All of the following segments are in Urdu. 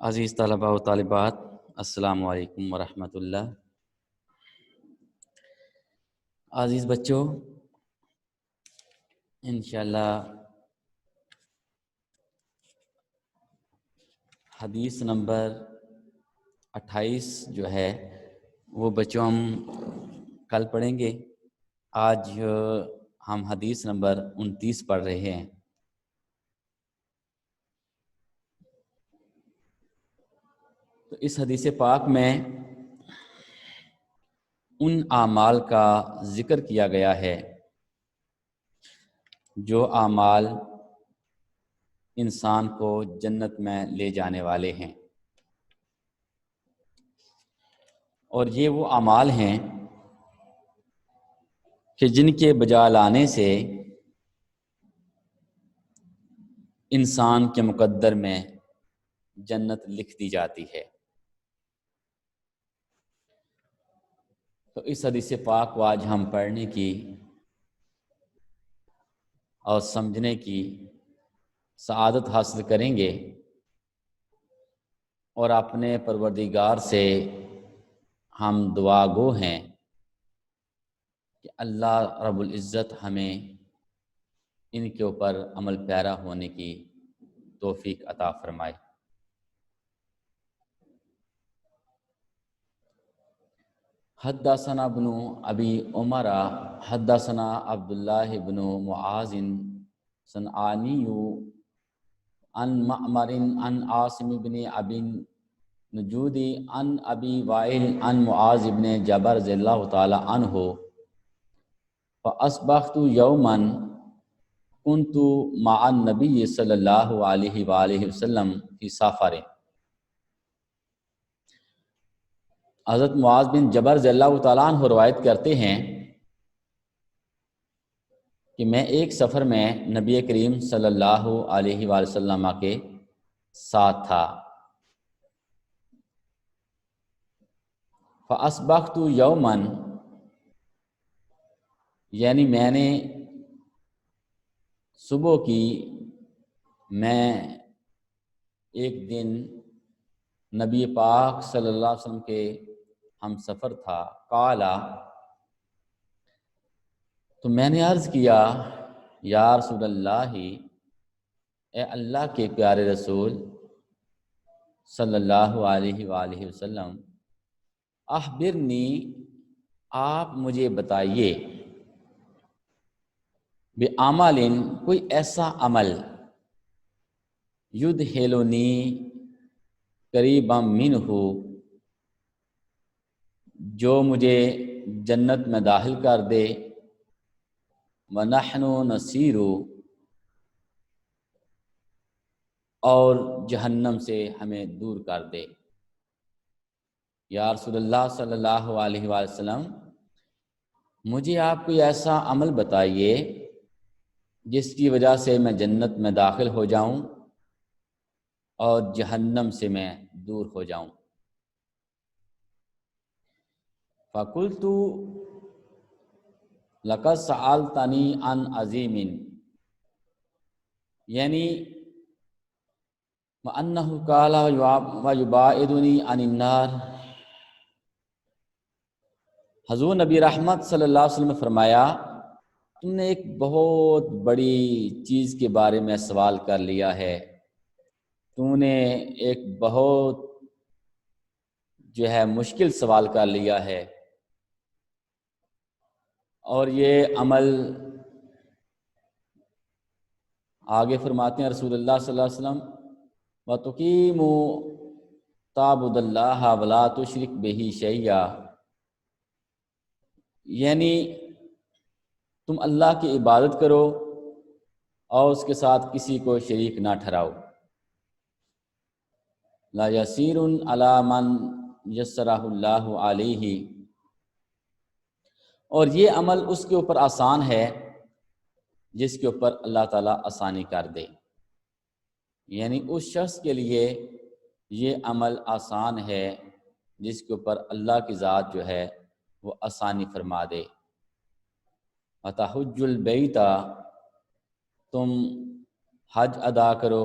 عزیز طلباء و طالبات، السلام علیکم ورحمۃ اللہ۔ عزیز بچوں، انشاءاللہ حدیث نمبر 28 جو ہے وہ بچوں ہم کل پڑھیں گے۔ آج ہم حدیث نمبر 29 پڑھ رہے ہیں۔ تو اس حدیث پاک میں ان اعمال کا ذکر کیا گیا ہے جو اعمال انسان کو جنت میں لے جانے والے ہیں، اور یہ وہ اعمال ہیں کہ جن کے بجا لانے سے انسان کے مقدر میں جنت لکھ دی جاتی ہے۔ تو اس حدیث پاک کو آج ہم پڑھنے کی اور سمجھنے کی سعادت حاصل کریں گے، اور اپنے پروردگار سے ہم دعا گو ہیں کہ اللہ رب العزت ہمیں ان کے اوپر عمل پیرا ہونے کی توفیق عطا فرمائے۔ حدثنا ابن ابی عمر حدثنا عبداللہ بن معاذ صنعانی عن معمر عن عاصم بن ابی نجودی عن ابی وائل عن معاذ بن جبل رضی اللہ تعالی عنہ فاصبحت یوما كنت مع النبی صلی اللہ علیہ وآلہ وسلم فی سفر۔ حضرت معاذ بن جبل رضی اللہ تعالیٰ عنہ روایت کرتے ہیں کہ میں ایک سفر میں نبی کریم صلی اللہ علیہ وآلہ وسلم کے ساتھ تھا۔ فَأَصْبَحْتُ يَوْمًا، یعنی میں نے صبح کی، میں ایک دن نبی پاک صلی اللہ علیہ وسلم کے ہم سفر تھا۔ قالا، تو میں نے عرض کیا، یا رسول اللہ، اے اللہ کے پیارے رسول صلی اللہ علیہ وآلہ وسلم، اخبرنی، آپ مجھے بتائیے، بعمل، کوئی ایسا عمل، یدخلنی قریبا منہ، جو مجھے جنت میں داخل کر دے، ونحن نسیر، اور جہنم سے ہمیں دور کر دے۔ یا رسول اللہ صلی اللہ علیہ وآلہ وسلم، مجھے آپ کوئی ایسا عمل بتائیے جس کی وجہ سے میں جنت میں داخل ہو جاؤں اور جہنم سے میں دور ہو جاؤں۔ فَقُلْتُ لَقَدْ سَأَلْتَنِي عَنْ عَظِيمٍ، یعنی وَأَنَّهُ قَالَ وَيُبَاعِدُنِي عَنِ النَّارِ، حضور نبی رحمت صلی اللہ علیہ وسلم نے فرمایا، تم نے ایک بہت بڑی چیز کے بارے میں سوال کر لیا ہے، تم نے ایک بہت جو ہے مشکل سوال کر لیا ہے، اور یہ عمل آگے فرماتے ہیں رسول اللہ صلی اللہ علیہ وسلم، وَتُقِيمُ تَعْبُدَ اللَّهَ وَلَا تُشْرِكْ بِهِ شَيْئًا، یعنی تم اللہ کی عبادت کرو اور اس کے ساتھ کسی کو شریک نہ ٹھہراؤ۔ لا یسیر علی من یسرہ اللہ علیہ، اور یہ عمل اس کے اوپر آسان ہے جس کے اوپر اللہ تعالیٰ آسانی کر دے، یعنی اس شخص کے لیے یہ عمل آسان ہے جس کے اوپر اللہ کی ذات جو ہے وہ آسانی فرما دے۔ وَتَحُجُّ الْبَيْتَ، تم حج ادا کرو،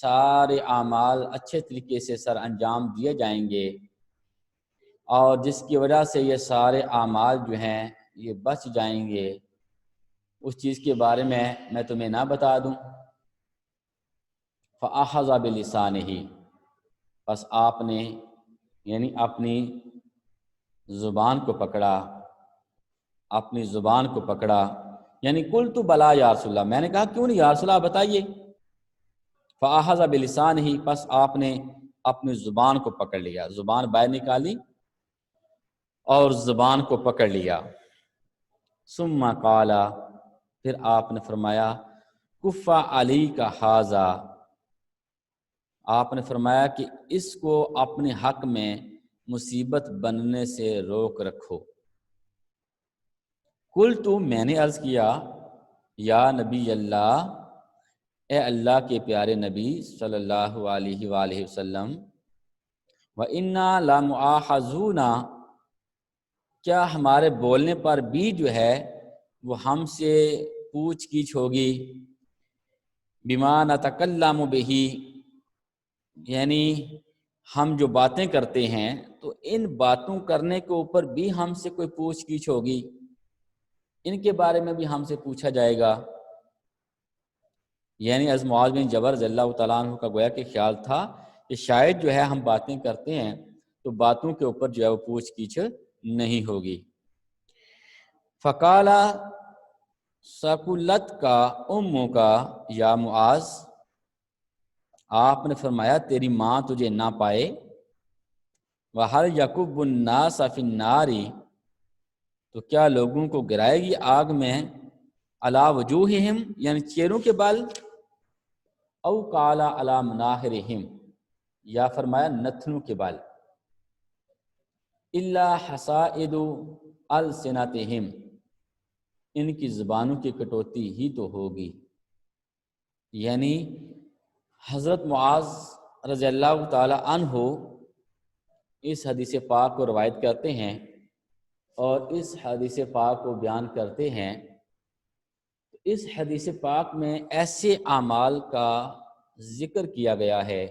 سارے اعمال اچھے طریقے سے سر انجام دیے جائیں گے، اور جس کی وجہ سے یہ سارے اعمال جو ہیں یہ بچ جائیں گے، اس چیز کے بارے میں تمہیں نہ بتا دوں؟ فَأَخَذَ بِلِسَانِهِ، پس آپ نے یعنی اپنی زبان کو پکڑا، اپنی زبان کو پکڑا، یعنی قُلْتُ بَلَا یا رسول اللہ، میں نے کہا کیوں نہیں یا رسول اللہ بتائیے۔ فَأَخَذَ بِلِسَانِهِ، پس آپ نے اپنی زبان کو پکڑ لیا، زبان باہر نکالی اور زبان کو پکڑ لیا۔ ثم قال، پھر آپ نے فرمایا کف علیک ھذا، آپ نے فرمایا کہ اس کو اپنے حق میں مصیبت بننے سے روک رکھو۔ قلت، میں نے عرض کیا، یا نبی اللہ، اے اللہ کے پیارے نبی صلی اللہ علیہ وآلہ وسلم، وَإِنَّا لَمُؤَاخَذُونَ، کیا ہمارے بولنے پر بھی جو ہے وہ ہم سے پوچھ گچھ ہوگی، بِمَا نَتَكَلَّمُ بِهِ، یعنی ہم جو باتیں کرتے ہیں تو ان باتوں کرنے کے اوپر بھی ہم سے کوئی پوچھ گچھ ہوگی، ان کے بارے میں بھی ہم سے پوچھا جائے گا۔ یعنی از معاذ بن جبل رضی اللہ تعالیٰ عنہ کا گویا کہ خیال تھا کہ شاید جو ہے ہم باتیں کرتے ہیں تو باتوں کے اوپر جو ہے وہ پوچھ گچھ نہیں ہوگی۔ فقال ثقلت کا امو کا یا معاذ، آپ نے فرمایا تیری ماں تجھے نہ پائے، وَهَلْ يَكُبُّ النَّاسَ فِي النَّارِ، تو کیا لوگوں کو گرائے گی آگ میں، عَلَى وُجُوهِهِمْ، یعنی چہروں کے بال، او قَالَ عَلَى مَنَاخِرِهِمْ، یا فرمایا نتنوں کے بال، إِلَّا حَصَائِدُ أَلْسِنَتِهِمْ، ان کی زبانوں کی کٹوتی ہی تو ہوگی۔ یعنی حضرت معاذ رضی اللہ تعالی عنہ اس حدیث پاک کو روایت کرتے ہیں اور اس حدیث پاک کو بیان کرتے ہیں۔ اس حدیث پاک میں ایسے اعمال کا ذکر کیا گیا ہے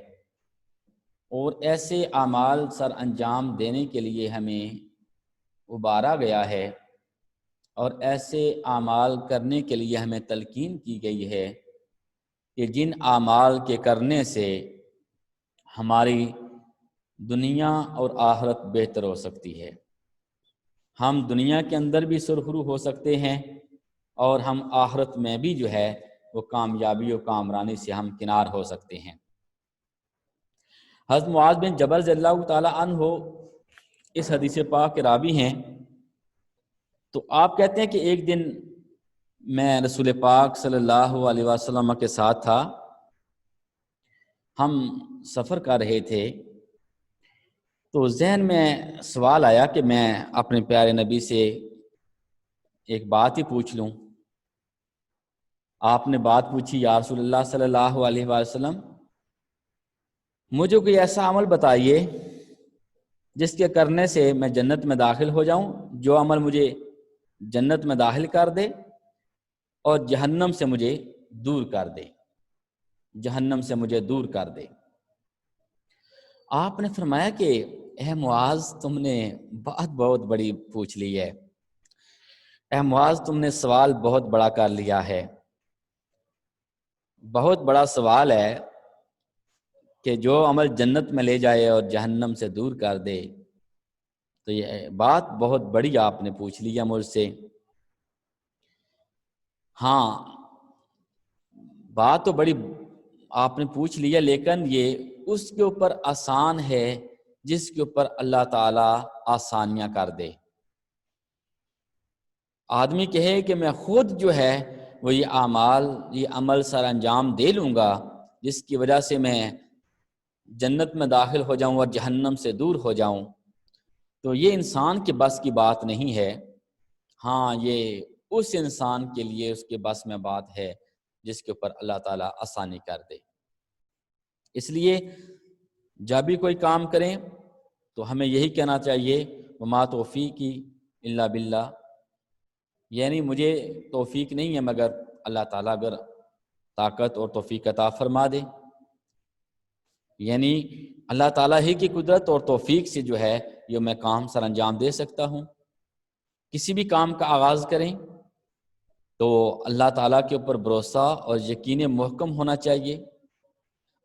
اور ایسے اعمال سر انجام دینے کے لیے ہمیں ابھارا گیا ہے اور ایسے اعمال کرنے کے لیے ہمیں تلقین کی گئی ہے کہ جن اعمال کے کرنے سے ہماری دنیا اور آخرت بہتر ہو سکتی ہے، ہم دنیا کے اندر بھی سرخرو ہو سکتے ہیں اور ہم آخرت میں بھی جو ہے وہ کامیابی و کامرانی سے ہم کنار ہو سکتے ہیں۔ حضرت معاذ بن جبل رضی اللہ تعالی عنہ اس حدیث پاک کے راوی ہیں، تو آپ کہتے ہیں کہ ایک دن میں رسول پاک صلی اللہ علیہ وسلم کے ساتھ تھا، ہم سفر کر رہے تھے، تو ذہن میں سوال آیا کہ میں اپنے پیارے نبی سے ایک بات ہی پوچھ لوں۔ آپ نے بات پوچھی، یا رسول اللہ صلی اللہ علیہ وسلم، مجھے کوئی ایسا عمل بتائیے جس کے کرنے سے میں جنت میں داخل ہو جاؤں، جو عمل مجھے جنت میں داخل کر دے اور جہنم سے مجھے دور کر دے، جہنم سے مجھے دور کر دے۔ آپ نے فرمایا کہ اے معاذ، تم نے بات بہت بڑی پوچھ لی ہے، اے معاذ تم نے سوال بہت بڑا کر لیا ہے، بہت بڑا سوال ہے کہ جو عمل جنت میں لے جائے اور جہنم سے دور کر دے، تو یہ بات بہت بڑی آپ نے پوچھ لی ہے مجھ سے۔ ہاں، بات تو بڑی آپ نے پوچھ لی ہے، لیکن یہ اس کے اوپر آسان ہے جس کے اوپر اللہ تعالیٰ آسانیاں کر دے۔ آدمی کہے کہ میں خود جو ہے وہ یہ عمل سر انجام دے لوں گا جس کی وجہ سے میں جنت میں داخل ہو جاؤں اور جہنم سے دور ہو جاؤں، تو یہ انسان کے بس کی بات نہیں ہے۔ ہاں، یہ اس انسان کے لیے اس کے بس میں بات ہے جس کے اوپر اللہ تعالیٰ آسانی کر دے۔ اس لیے جب بھی کوئی کام کریں تو ہمیں یہی کہنا چاہیے، وما توفیقی الا باللہ، یعنی مجھے توفیق نہیں ہے مگر اللہ تعالیٰ اگر طاقت اور توفیق عطا فرما دے۔ یعنی اللہ تعالیٰ ہی کی قدرت اور توفیق سے جو ہے یہ میں کام سر انجام دے سکتا ہوں۔ کسی بھی کام کا آغاز کریں تو اللہ تعالیٰ کے اوپر بھروسہ اور یقین محکم ہونا چاہیے۔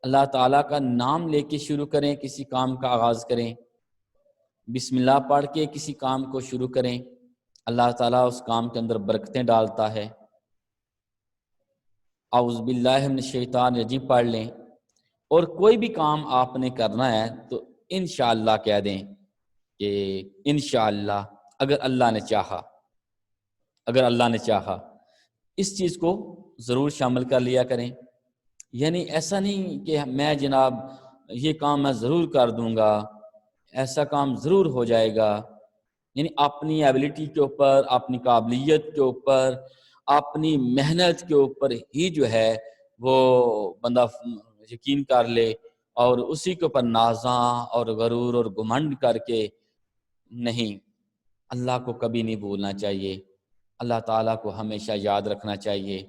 اللہ تعالیٰ کا نام لے کے شروع کریں، کسی کام کا آغاز کریں، بسم اللہ پڑھ کے کسی کام کو شروع کریں، اللہ تعالیٰ اس کام کے اندر برکتیں ڈالتا ہے۔ اعوذ باللہ من الشیطان الرجیم پڑھ لیں، اور کوئی بھی کام آپ نے کرنا ہے تو انشاءاللہ کہہ دیں کہ انشاءاللہ اگر اللہ نے چاہا، اگر اللہ نے چاہا، اس چیز کو ضرور شامل کر لیا کریں۔ یعنی ایسا نہیں کہ میں جناب یہ کام میں ضرور کر دوں گا، ایسا کام ضرور ہو جائے گا، یعنی اپنی ایبلٹی کے اوپر، اپنی قابلیت کے اوپر، اپنی محنت کے اوپر ہی جو ہے وہ بندہ یقین کر لے اور اسی کے اوپر نازاں اور غرور اور گھمنڈ کر کے نہیں، اللہ کو کبھی نہیں بھولنا چاہیے۔ اللہ تعالیٰ کو ہمیشہ یاد رکھنا چاہیے،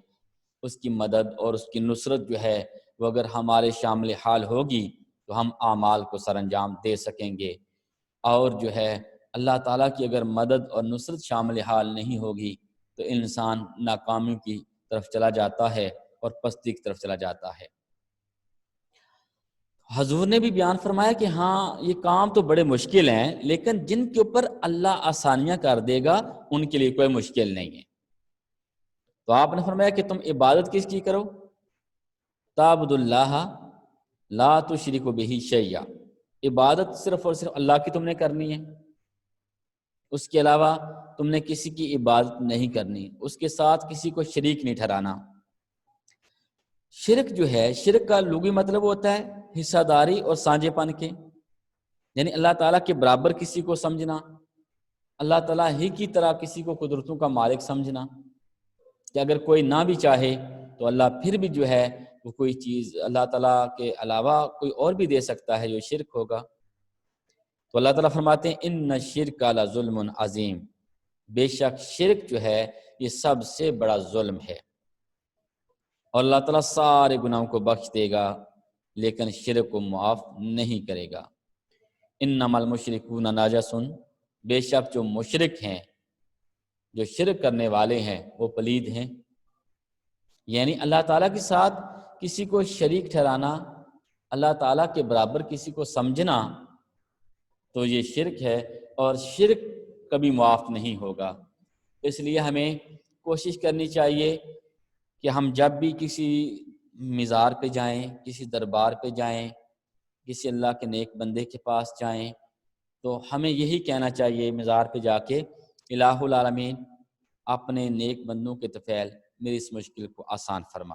اس کی مدد اور اس کی نصرت جو ہے وہ اگر ہمارے شامل حال ہوگی تو ہم اعمال کو سر انجام دے سکیں گے، اور جو ہے اللہ تعالیٰ کی اگر مدد اور نصرت شامل حال نہیں ہوگی تو انسان ناکامیوں کی طرف چلا جاتا ہے اور پستی کی طرف چلا جاتا ہے۔ حضور نے بھی بیان فرمایا کہ ہاں یہ کام تو بڑے مشکل ہیں، لیکن جن کے اوپر اللہ آسانیاں کر دے گا ان کے لیے کوئی مشکل نہیں ہے۔ تو آپ نے فرمایا کہ تم عبادت کس کی کرو؟ تعبد اللہ لا تشرک بہ شیئا، عبادت صرف اور صرف اللہ کی تم نے کرنی ہے، اس کے علاوہ تم نے کسی کی عبادت نہیں کرنی، اس کے ساتھ کسی کو شریک نہیں ٹھہرانا۔ شرک جو ہے، شرک کا لغوی مطلب ہوتا ہے حصہ داری اور سانجھے پن کے، یعنی اللہ تعالیٰ کے برابر کسی کو سمجھنا، اللہ تعالیٰ ہی کی طرح کسی کو قدرتوں کا مالک سمجھنا، کہ اگر کوئی نہ بھی چاہے تو اللہ پھر بھی جو ہے وہ کوئی چیز اللہ تعالیٰ کے علاوہ کوئی اور بھی دے سکتا ہے، جو شرک ہوگا۔ تو اللہ تعالیٰ فرماتے ہیں ان الشرک لظلم عظیم، بے شک شرک جو ہے یہ سب سے بڑا ظلم ہے، اور اللہ تعالیٰ سارے گناہوں کو بخش دے گا لیکن شرک کو معاف نہیں کرے گا۔ انما المشرکون نجس، بے شک جو مشرک ہیں، جو شرک کرنے والے ہیں وہ پلید ہیں، یعنی اللہ تعالیٰ کے ساتھ کسی کو شریک ٹھہرانا، اللہ تعالیٰ کے برابر کسی کو سمجھنا تو یہ شرک ہے، اور شرک کبھی معاف نہیں ہوگا۔ اس لیے ہمیں کوشش کرنی چاہیے کہ ہم جب بھی کسی مزار پہ جائیں، کسی دربار پہ جائیں، کسی اللہ کے نیک بندے کے پاس جائیں تو ہمیں یہی کہنا چاہیے مزار پہ جا کے، الہ العالمین اپنے نیک بندوں کے طفیل میری اس مشکل کو آسان فرما،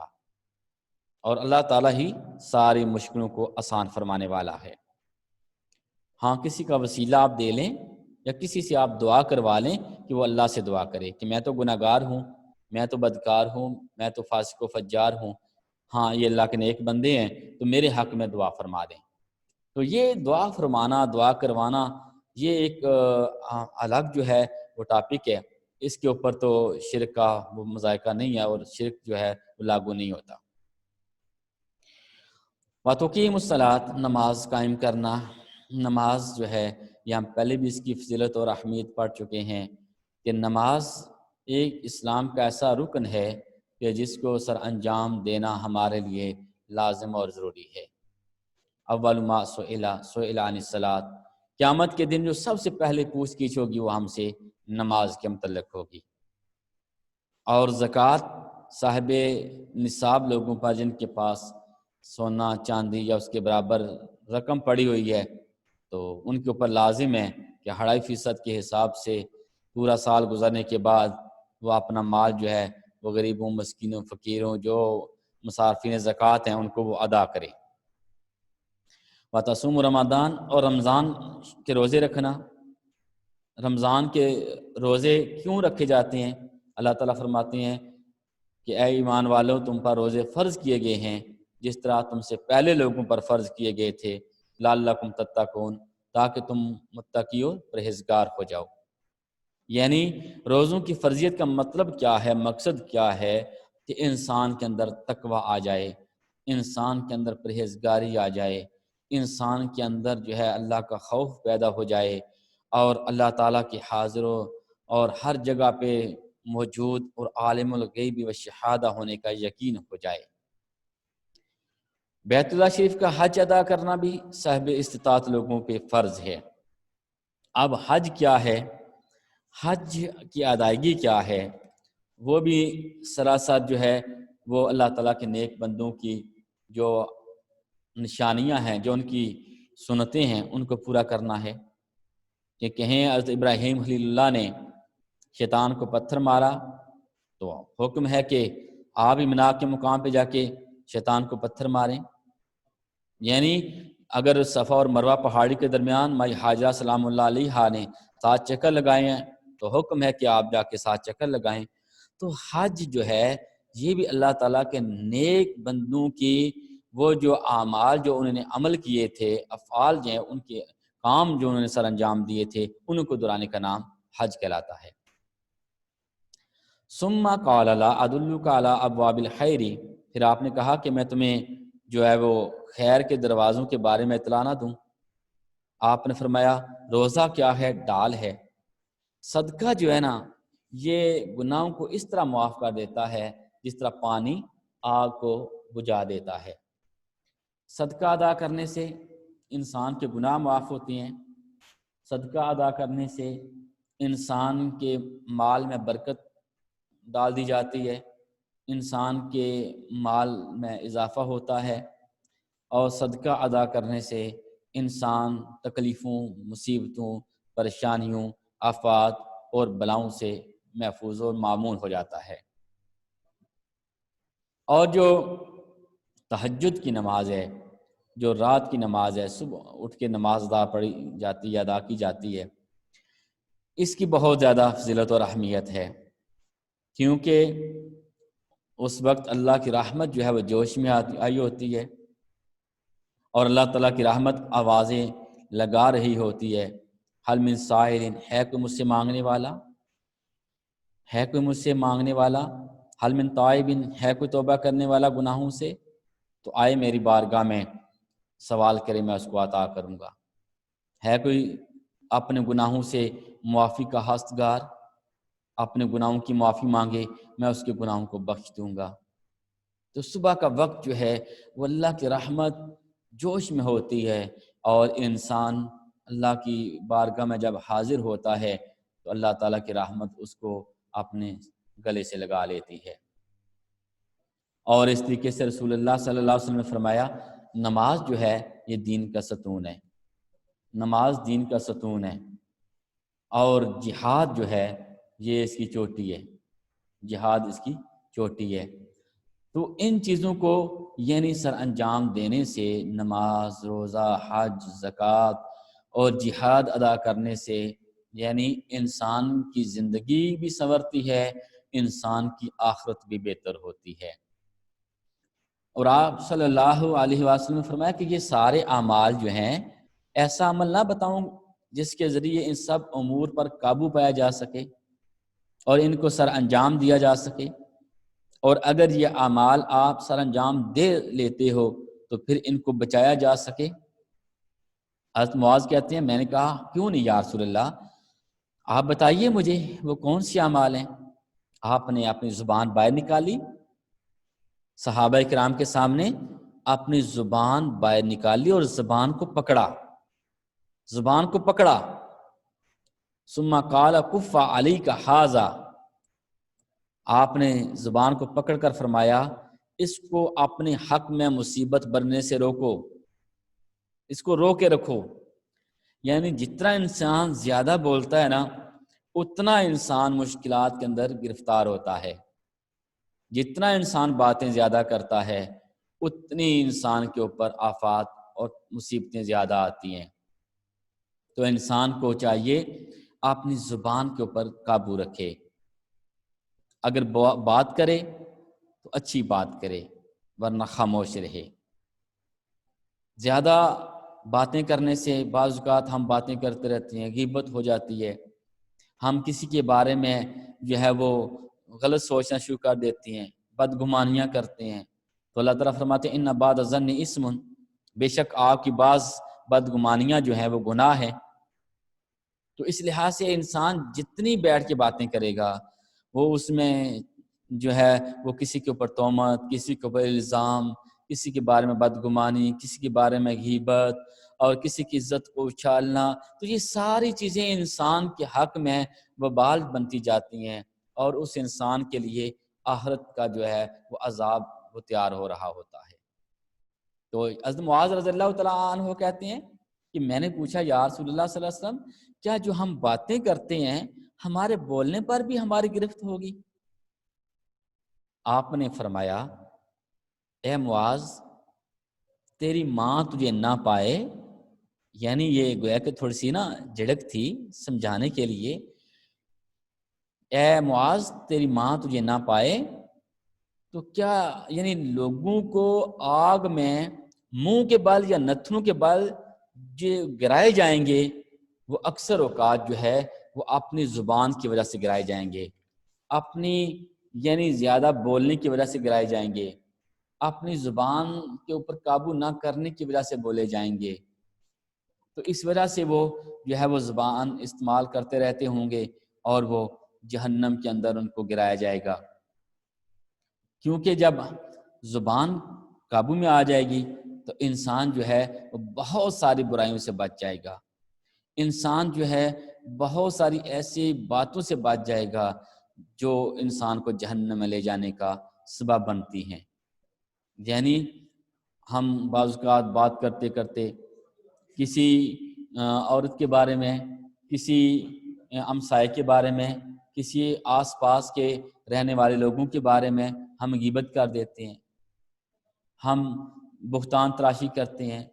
اور اللہ تعالیٰ ہی ساری مشکلوں کو آسان فرمانے والا ہے۔ ہاں کسی کا وسیلہ آپ دے لیں یا کسی سے آپ دعا کروا لیں کہ وہ اللہ سے دعا کرے کہ میں تو گناہ گار ہوں، میں تو بدکار ہوں، میں تو فاسق و فجار ہوں، ہاں یہ اللہ کے نیک بندے ہیں تو میرے حق میں دعا فرما دیں۔ تو یہ دعا فرمانا، دعا کروانا، یہ ایک الگ جو ہے وہ ٹاپک ہے، اس کے اوپر تو شرک کا وہ مذائقہ نہیں ہے، اور شرک جو ہے وہ لاگو نہیں ہوتا۔ وَتُقِیمُ الصَّلَاۃ، نماز قائم کرنا۔ نماز جو ہے یہ ہم پہلے بھی اس کی فضیلت اور اہمیت پڑھ چکے ہیں کہ نماز ایک اسلام کا ایسا رکن ہے کہ جس کو سر انجام دینا ہمارے لیے لازم اور ضروری ہے۔ اول ما سئل عن الصلاۃ، قیامت کے دن جو سب سے پہلے پوچھ گچھ ہوگی وہ ہم سے نماز کے متعلق ہوگی۔ اور زکوٰۃ صاحب نصاب لوگوں پر جن کے پاس سونا چاندی یا اس کے برابر رقم پڑی ہوئی ہے تو ان کے اوپر لازم ہے کہ 2.5% کے حساب سے پورا سال گزرنے کے بعد وہ اپنا مال جو ہے وہ غریبوں، مسکینوں، فقیروں، جو مصارفین زکوٰۃ ہیں ان کو وہ ادا کرے۔ وَتَصُومُ رمضان، اور رمضان کے روزے رکھنا۔ رمضان کے روزے کیوں رکھے جاتے ہیں؟ اللہ تعالیٰ فرماتے ہیں کہ اے ایمان والو، تم پر روزے فرض کیے گئے ہیں جس طرح تم سے پہلے لوگوں پر فرض کیے گئے تھے، لعلکم تتقون، تاکہ تم متقی و پرہیزگار ہو جاؤ۔ یعنی روزوں کی فرضیت کا مطلب کیا ہے، مقصد کیا ہے کہ انسان کے اندر تقوی آ جائے، انسان کے اندر پرہیزگاری آ جائے، انسان کے اندر جو ہے اللہ کا خوف پیدا ہو جائے اور اللہ تعالیٰ کی حاضر اور ہر جگہ پہ موجود اور عالم الغیب و شہادہ ہونے کا یقین ہو جائے۔ بیت اللہ شریف کا حج ادا کرنا بھی صاحب استطاعت لوگوں پہ فرض ہے۔ اب حج کیا ہے، حج کی ادائیگی کیا ہے، وہ بھی سراسر جو ہے وہ اللہ تعالیٰ کے نیک بندوں کی جو نشانیاں ہیں، جو ان کی سنتیں ہیں، ان کو پورا کرنا ہے۔ کہ کہیں حضرت ابراہیم خلیل اللہ نے شیطان کو پتھر مارا تو حکم ہے کہ آپ امنا کے مقام پہ جا کے شیطان کو پتھر ماریں، یعنی اگر صفا اور مروہ پہاڑی کے درمیان مائی حاجرہ سلام اللہ علیہا نے 7 چکر لگائے ہیں تو حکم ہے کہ آپ جا کے 7 چکر لگائیں۔ تو حج جو ہے یہ بھی اللہ تعالیٰ کے نیک بندوں کی وہ جو اعمال جو انہوں نے عمل کیے تھے، افعال جو ہیں ان کے کام جو انہوں نے سر انجام دیے تھے، ان کو دہرانے کا نام حج کہلاتا ہے۔ ثم قال لا ادلک علی ابواب الخیر، پھر آپ نے کہا کہ میں تمہیں جو ہے وہ خیر کے دروازوں کے بارے میں اطلاع نہ دوں؟ آپ نے فرمایا روزہ کیا ہے؟ ڈال ہے۔ صدقہ جو ہے نا یہ گناہوں کو اس طرح معاف کر دیتا ہے جس طرح پانی آگ کو بجھا دیتا ہے۔ صدقہ ادا کرنے سے انسان کے گناہ معاف ہوتے ہیں، صدقہ ادا کرنے سے انسان کے مال میں برکت ڈال دی جاتی ہے، انسان کے مال میں اضافہ ہوتا ہے، اور صدقہ ادا کرنے سے انسان تکلیفوں، مصیبتوں، پریشانیوں، آفات اور بلاؤں سے محفوظ اور معمون ہو جاتا ہے۔ اور جو تہجد کی نماز ہے، جو رات کی نماز ہے، صبح اٹھ کے نماز ادا پڑھی جاتی ہے، ادا کی جاتی ہے، اس کی بہت زیادہ فضیلت اور اہمیت ہے، کیونکہ اس وقت اللہ کی رحمت جو ہے وہ جوش میں آئی ہوتی ہے، اور اللہ تعالیٰ کی رحمت آوازیں لگا رہی ہوتی ہے، حل من سائل، ہے کوئی مجھ سے مانگنے والا، ہے کوئی مجھ سے مانگنے والا، حل من تائب، ہے کوئی توبہ کرنے والا گناہوں سے، تو آئے میری بارگاہ میں سوال کرے، میں اس کو عطا کروں گا۔ ہے کوئی اپنے گناہوں سے معافی کا ہستگار، اپنے گناہوں کی معافی مانگے، میں اس کے گناہوں کو بخش دوں گا۔ تو صبح کا وقت جو ہے وہ اللہ کی رحمت جوش میں ہوتی ہے، اور انسان اللہ کی بارگاہ میں جب حاضر ہوتا ہے تو اللہ تعالیٰ کی رحمت اس کو اپنے گلے سے لگا لیتی ہے۔ اور اس طریقے سے رسول اللہ صلی اللہ علیہ وسلم نے فرمایا نماز جو ہے یہ دین کا ستون ہے، نماز دین کا ستون ہے، اور جہاد جو ہے یہ اس کی چوٹی ہے، جہاد اس کی چوٹی ہے۔ تو ان چیزوں کو یعنی سر انجام دینے سے، نماز، روزہ، حج، زکوٰۃ اور جہاد ادا کرنے سے یعنی انسان کی زندگی بھی سنورتی ہے، انسان کی آخرت بھی بہتر ہوتی ہے۔ اور آپ صلی اللہ علیہ وسلم نے فرمایا کہ یہ سارے اعمال جو ہیں، ایسا عمل نہ بتاؤں جس کے ذریعے ان سب امور پر قابو پایا جا سکے اور ان کو سر انجام دیا جا سکے، اور اگر یہ اعمال آپ سر انجام دے لیتے ہو تو پھر ان کو بچایا جا سکے۔ حضرت معاذ کہتے ہیں میں نے کہا کیوں نہیں یا رسول اللہ، آپ بتائیے مجھے وہ کون سی اعمال ہیں۔ آپ نے اپنی زبان باہر نکالی، صحابہ کرام کے سامنے اپنی زبان باہر نکالی اور زبان کو پکڑا، زبان کو پکڑا۔ ثم قال کف علیک ھذا، آپ نے زبان کو پکڑ کر فرمایا اس کو اپنے حق میں مصیبت بننے سے روکو، اس کو رو کے رکھو۔ یعنی جتنا انسان زیادہ بولتا ہے نا اتنا انسان مشکلات کے اندر گرفتار ہوتا ہے، جتنا انسان باتیں زیادہ کرتا ہے اتنی انسان کے اوپر آفات اور مصیبتیں زیادہ آتی ہیں۔ تو انسان کو چاہیے اپنی زبان کے اوپر قابو رکھے، اگر بات کرے تو اچھی بات کرے ورنہ خاموش رہے۔ زیادہ باتیں کرنے سے بعض اوقات ہم باتیں کرتے رہتے ہیں، غیبت ہو جاتی ہے، ہم کسی کے بارے میں جو ہے وہ غلط سوچنا شروع کر دیتے ہیں، بدگمانیاں کرتے ہیں۔ تو اللہ تعالیٰ فرماتے ہیں ان بعض الظن اسم، بے شک آپ کی بعض بدگمانیاں جو ہیں وہ گناہ ہیں۔ تو اس لحاظ سے انسان جتنی بیٹھ کے باتیں کرے گا وہ اس میں جو ہے وہ کسی کے اوپر تہمت، کسی کے اوپر الزام، کسی کے بارے میں بدگمانی، کسی کے بارے میں غیبت اور کسی کی عزت کو اچھالنا، تو یہ ساری چیزیں انسان کے حق میں وبال بنتی جاتی ہیں، اور اس انسان کے لیے آخرت کا جو ہے وہ عذاب وہ تیار ہو رہا ہوتا ہے۔ تو حضرت معاذ رضی اللہ تعالیٰ عنہ کہتے ہیں کہ میں نے پوچھا یا رسول اللہ صلی اللہ علیہ وسلم، کیا جو ہم باتیں کرتے ہیں ہمارے بولنے پر بھی ہماری گرفت ہوگی؟ آپ نے فرمایا، اے معاذ، تیری ماں تجھے نہ پائے، یعنی یہ گویا کہ تھوڑی سی نا جھڑک تھی سمجھانے کے لیے، اے معاذ تیری ماں تجھے نہ پائے تو کیا یعنی لوگوں کو آگ میں منہ کے بل یا نتنوں کے بل جو گرائے جائیں گے وہ اکثر اوقات جو ہے وہ اپنی زبان کی وجہ سے گرائے جائیں گے، اپنی یعنی زیادہ بولنے کی وجہ سے گرائے جائیں گے، اپنی زبان کے اوپر قابو نہ کرنے کی وجہ سے بولے جائیں گے۔ تو اس وجہ سے وہ جو ہے وہ زبان استعمال کرتے رہتے ہوں گے اور وہ جہنم کے اندر ان کو گرایا جائے گا، کیونکہ جب زبان قابو میں آ جائے گی تو انسان جو ہے وہ بہت ساری برائیوں سے بچ جائے گا، انسان جو ہے بہت ساری ایسی باتوں سے بچ جائے گا جو انسان کو جہنم میں لے جانے کا سبب بنتی ہیں۔ یعنی ہم بعض اوقات بات کرتے کرتے کسی عورت کے بارے میں، کسی ہمسائے کے بارے میں، کسی آس پاس کے رہنے والے لوگوں کے بارے میں ہم غیبت کر دیتے ہیں، ہم بہتان تراشی کرتے ہیں،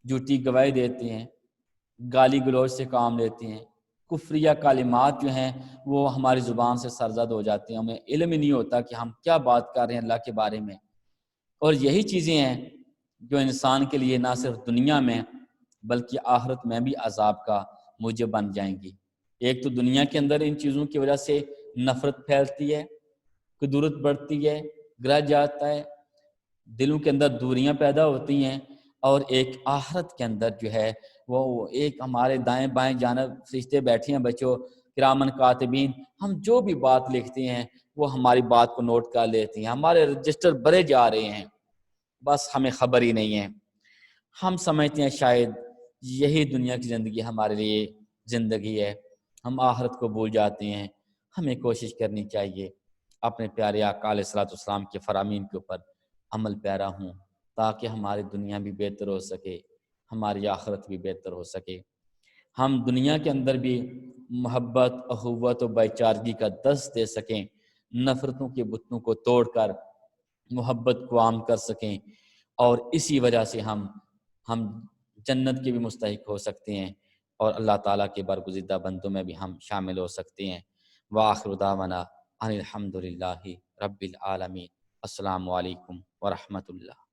جھوٹی گواہی دیتے ہیں، گالی گلوچ سے کام لیتے ہیں، کفریہ کلمات جو ہیں وہ ہماری زبان سے سرزد ہو جاتے ہیں، ہمیں علم ہی نہیں ہوتا کہ ہم کیا بات کر رہے ہیں اللہ کے بارے میں۔ اور یہی چیزیں ہیں جو انسان کے لیے نہ صرف دنیا میں بلکہ آخرت میں بھی عذاب کا موجب بن جائیں گی۔ ایک تو دنیا کے اندر ان چیزوں کی وجہ سے نفرت پھیلتی ہے، قدورت بڑھتی ہے، گرہ جاتا ہے، دلوں کے اندر دوریاں پیدا ہوتی ہیں، اور ایک آخرت کے اندر جو ہے وہ ایک ہمارے دائیں بائیں جانب فرشتے بیٹھے ہیں بچوں کرامن کاتبین، ہم جو بھی بات لکھتے ہیں وہ ہماری بات کو نوٹ کر لیتے ہیں، ہمارے رجسٹر بھرے جا رہے ہیں، بس ہمیں خبر ہی نہیں ہے۔ ہم سمجھتے ہیں شاید یہی دنیا کی زندگی ہمارے لیے زندگی ہے، ہم آخرت کو بھول جاتے ہیں۔ ہمیں کوشش کرنی چاہیے اپنے پیارے آقا علیہ الصلوۃ والسلام کے فرامین کے اوپر عمل پیرا ہوں، تاکہ ہماری دنیا بھی بہتر ہو سکے، ہماری آخرت بھی بہتر ہو سکے، ہم دنیا کے اندر بھی محبت، اخوت و بھائی چارگی کا درس دے سکیں، نفرتوں کے بتوں کو توڑ کر محبت کو عام کر سکیں، اور اسی وجہ سے ہم جنت کے بھی مستحق ہو سکتے ہیں اور اللہ تعالیٰ کے برگزیدہ بندوں میں بھی ہم شامل ہو سکتے ہیں۔ وآخر دعوانا ان الحمد للہ رب العالمین۔ السلام علیکم ورحمۃ اللہ۔